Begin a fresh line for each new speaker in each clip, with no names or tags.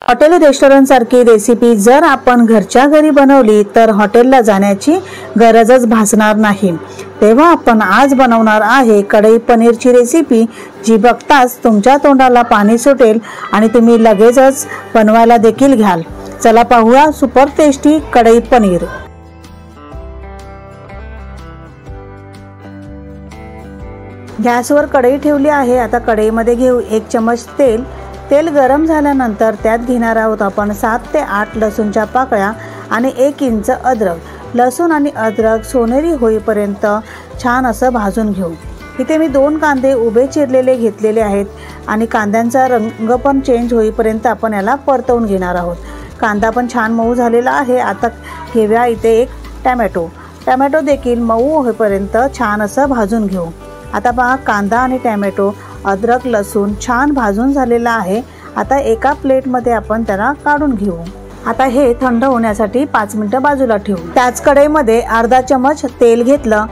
Hotel restaurant सारखी recipe जर आपण घरच्या घरी बनवली तर हॉटेलला जाण्याची गरजच भासणार नाही। तेव्हा आपण आज बनवणार आहे कढई पनीरची रेसिपी, जी बघताच तुमच्या तोंडाला पाणी सुटेल आणि तुम्ही लगेचच बनवायला देखील घ्याल। चला पाहूया सुपर टेस्टी कढई पनीर। गॅसवर कढई ठेवली आहे। आता कढईमध्ये घेऊ 1 चमच तेल। तेल गरम झाल्यानंतर त्यात घेणार आहोत आपण 7 ते 8 लसूणच्या पाकळ्या आणि 1 इंच अद्रक। लसूण आणि अद्रक सोनेरी होईपर्यंत छान असं भाजून घेऊ। इथे मी 2 कांदे उभे चिरलेले घेतलेले आहेत आणि कांद्यांचा रंग पण चेंज होईपर्यंत आपण याला परतवून घेणार आहोत। कांदा पण छान मऊ झालेला आहे। आता घेऊया इथे 1 टोमॅटो देखील मऊ होईपर्यंत छान असं भाजून घेऊ। आता पहा कांदा आणि टोमॅटो, अद्रक, लसूण छान भाजून झालेला आहे। आता एका प्लेटमध्ये आपण त्याला काढून घेऊ। आता हे थंड होण्यासाठी 5 मिनिटं बाजूला ठेवू। त्याच कढईमध्ये अर्धा चमच तेल घेतलं।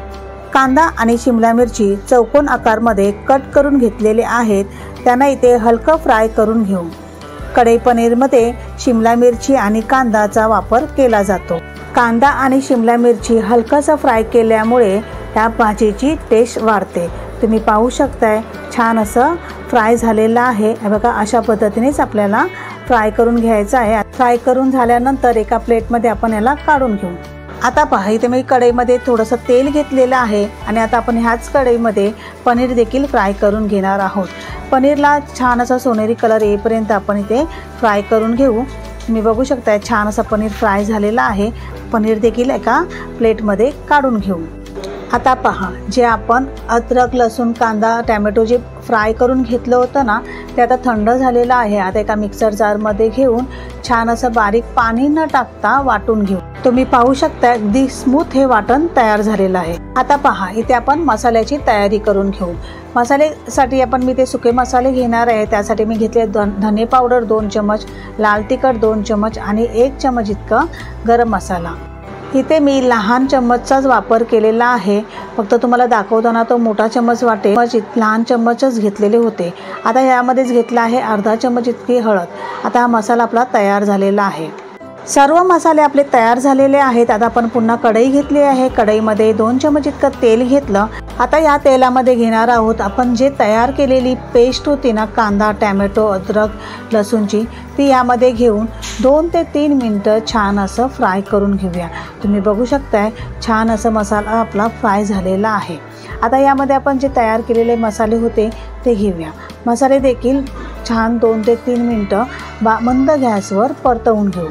कांदा आणि शिमला मिरची चौकोन आकारमध्ये कट करून घेतलेले आहेत, त्यांना इथे हलकं फ्राय करून घेऊ। कढई पनीरमध्ये शिमला मिरची आणि कांदाचा वापर केला जातो। कांदा आणि शिमला मिरची हलकंसं फ्राय केल्यामुळे त्या भाजीची टेस्ट वाढते। तुम्ही पाहू शकताय छान असं फ्राय झालेलं आहे। बघा अशा पद्धतीनेच आपल्याला फ्राय करून घ्यायचं आहे। फ्राय करून झाल्यानंतर एका प्लेटमध्ये आपण याला काढून घेऊ। आता पहा इथे मी कढईमध्ये थोडंसं तेल घेतलेलं आहे आणि आता आपण ह्याच कढईमध्ये पनीर देखील फ्राय करून घेणार आहोत। पनीरला छान असा सोनेरी कलर येईपर्यंत आपण इथे फ्राय करून घेऊ। तुम्ही बघू शकताय छान असा पनीर फ्राय झालेला आहे। पनीर देखील एका प्लेटमध्ये काढून घेऊ। आता पहा जे आपण अद्रक, लसूण, कांदा, टोमॅटो जे फ्राय करून घेतलं होतं ना, ते आता थंड झालेलं आहे। आता एका मिक्सर जारमध्ये घेऊन छान असं बारीक पाणी न टाकता वाटून घेऊ। तुम्ही पाहू शकता अगदी स्मूथ हे वाटण तयार झालेलं आहे। आता पहा इथे आपण मसाल्याची तयारी करून घेऊ। मसाल्यासाठी मी ते सुके मसाले घेणार आहे। त्यासाठी मी घेतले धने पावडर 2 चमच, लाल तिखट 2 चमच आणि 1 चमच इतका गरम मसाला। इथे मी लहान चम्मचचाच वापर केलेला आहे। फक्त तुम्हाला दाखवताना तो मोठा चम्मच वाटेल, लहान चम्मचच घेतलेले होते। आता यामध्येच घेतला आहे अर्धा चमच इतकी हळद। आता हा मसाला आपला तयार झालेला आहे। सर्व मसाले आपले तयार झालेले आहेत। आता आपण पुन्हा कढई घेतली आहे। कढईमध्ये 2 चमच इतकं तेल घेतलं। आता या तेलामध्ये घेणार आहोत आपण जे तयार केलेली पेस्ट होती ना, कांदा, टोमॅटो, अद्रक, लसूणची, ती यामध्ये घेऊन 2 ते 3 मिनिटं छान असं फ्राय करून घेऊया। तुम्ही बघू शकताय छान असं मसाला आपला फ्राय झालेला आहे। आता यामध्ये आपण जे तयार केलेले मसाले होते ते घेऊया। मसाले देखील छान 2 ते 3 मिनिटं मंद गॅसवर परतवून घेऊ।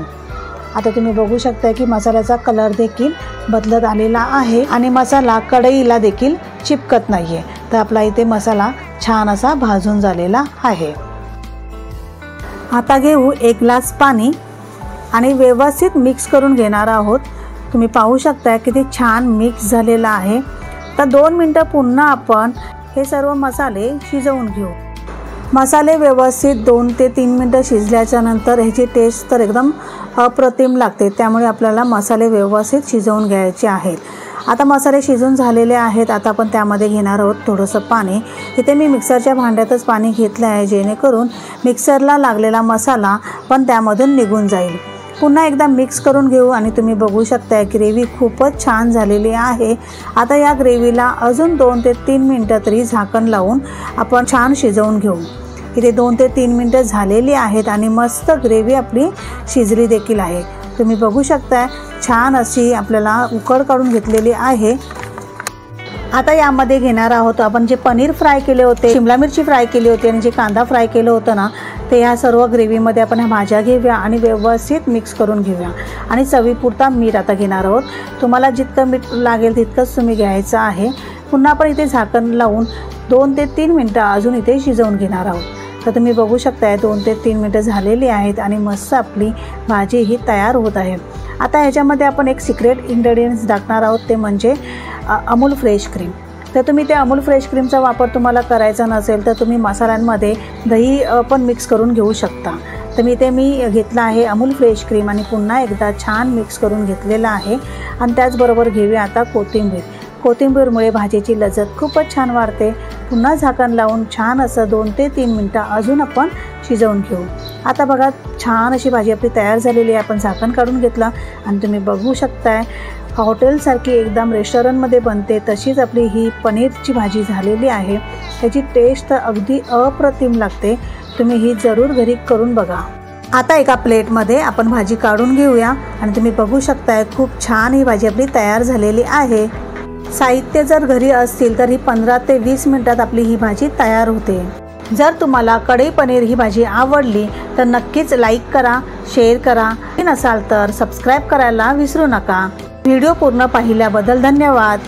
आता तुम्ही बघू शकता की मसाल्याचा कलर देखील बदलत आलेला आहे आणि मसाला कढईला देखील चिपकत नाहीये। तर आपला इथे मसाला छान असा भाजून झालेला आहे। आता घेऊ 1 ग्लास पाणी आणि व्यवस्थित मिक्स करून घेणार आहोत। तुम्ही पाहू शकता किती छान मिक्स झालेला आहे। तर 2 मिनिटं पुन्हा आपण हे सर्व मसाले शिजवून घेऊ। मसाले व्यवस्थित 2 ते 3 मिनिटं शिजल्याच्या नंतर ह्याची टेस्ट तर एकदम अप्रतिम लागते। त्यामुळे आपल्याला मसाले व्यवस्थित शिजवून घ्यायचे आहेत। आता मसाले शिजून झालेले आहेत। आता आपण त्यामध्ये घेणार आहोत थोडंसं पाणी। इथे मी मिक्सरच्या भांड्यातच पाणी घेतलं आहे, जेणेकरून मिक्सरला लागलेला मसाला पण त्यामधून निघून जाईल। पुन्हा एकदा मिक्स करून घेऊ आणि तुम्ही बघू शकता ग्रेव्ही खूपच छान झालेली आहे। आता या ग्रेव्हीला अजून 2 ते 3 मिनिटं तरी झाकण लावून आपण छान शिजवून घेऊ। इथे 2 ते 3 मिनिटं झालेली आहेत आणि मस्त ग्रेव्ही आपली शिजली देखील आहे। तुम्ही बघू शकता छान अशी आपल्याला उकळ काढून घेतलेली आहे। आता यामध्ये घेणार आहोत आपण जे पनीर फ्राय केले होते, शिमला मिरची फ्राय केली होती आणि जे कांदा फ्राय केलं होतं ना, ते ह्या सर्व ग्रेव्हीमध्ये आपण ह्या भाज्या घेऊया आणि व्यवस्थित मिक्स करून घेऊया। आणि चवीपुरता मीठ आता घेणार आहोत। तुम्हाला जितकं मीठ लागेल तितकंच तुम्ही घ्यायचं आहे। पुन्हा आपण इथे झाकण लावून 2 ते 3 मिनिटं अजून इथे शिजवून घेणार आहोत। तर तुम्ही बघू शकताय 2 ते 3 मिनिटं झालेली आहेत आणि मस्त आपली भाजी ही तयार होत आहे। आता ह्याच्यामध्ये आपण एक सिक्रेट इन्ग्रेडियंट्स टाकणार आहोत, ते म्हणजे अमूल फ्रेश क्रीम। तर तुम्ही ते अमूल फ्रेश क्रीमचा वापर तुम्हाला करायचा नसेल तर तुम्ही मसाल्यांमध्ये दही पण मिक्स करून घेऊ शकता। तर मी घेतला आहे अमूल फ्रेश क्रीम आणि पुन्हा एकदा छान मिक्स करून घेतलेला आहे। आणि त्याचबरोबर घेऊया आता कोथिंबीर। कोथिंबीरमुळे भाजीची लज्जत खूपच छान वाढते। पुन्हा झाकण लावून छान असं 2 ते 3 मिनिटं अजून आपण शिजवून घेऊ। आता बघा छान अशी भाजी आपली तयार झालेली आहे। आपण झाकण काढून घेतलं आणि तुम्ही बघू शकताय हॉटेलसारखी एकदम रेस्टॉरंटमध्ये बनते तशीच आपली ही पनीरची भाजी झालेली आहे। त्याची टेस्ट तर अगदी अप्रतिम लागते। तुम्ही ही जरूर घरी करून बघा। आता एका प्लेटमध्ये आपण भाजी काढून घेऊया आणि तुम्ही बघू शकताय खूप छान ही भाजी आपली तयार झालेली आहे। साहित्य जर घरी असतील तर ही 15 ते 20 मिनिटात आपली ही भाजी तयार होते। जर तुम्हाला कढई पनीर ही भाजी आवडली तर नक्कीच लाईक करा, शेअर करा, नसाल तर सबस्क्राईब करायला विसरू नका। व्हिडिओ पूर्ण पाहिल्याबद्दल धन्यवाद।